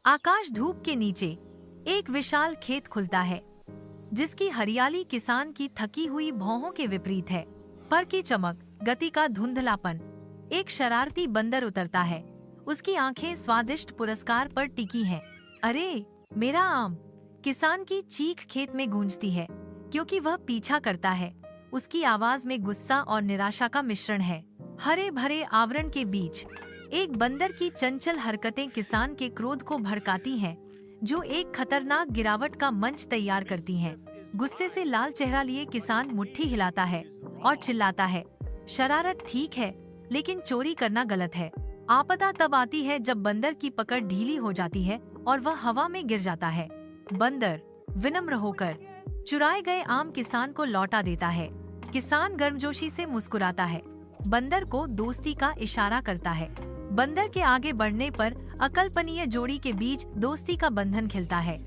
आकाश धूप के नीचे एक विशाल खेत खुलता है, जिसकी हरियाली किसान की थकी हुई भौहों के विपरीत है। पर की चमक, गति का धुंधलापन। एक शरारती बंदर उतरता है। उसकी आंखें स्वादिष्ट पुरस्कार पर टिकी हैं। अरे मेरा आम! किसान की चीख खेत में गूंजती है, क्योंकि वह पीछा करता है। उसकी आवाज में गुस्सा और निराशा का मिश्रण है। हरे भरे आवरण के बीच एक बंदर की चंचल हरकतें किसान के क्रोध को भड़काती हैं, जो एक खतरनाक गिरावट का मंच तैयार करती हैं। गुस्से से लाल चेहरा लिए किसान मुट्ठी हिलाता है और चिल्लाता है, शरारत ठीक है, लेकिन चोरी करना गलत है। आपदा तब आती है जब बंदर की पकड़ ढीली हो जाती है और वह हवा में गिर जाता है। बंदर विनम्र होकर चुराए गए आम किसान को लौटा देता है। किसान गर्मजोशी से मुस्कुराता है, बंदर को दोस्ती का इशारा करता है। बंदर के आगे बढ़ने पर अकल्पनीय जोड़ी के बीच दोस्ती का बंधन खिलता है।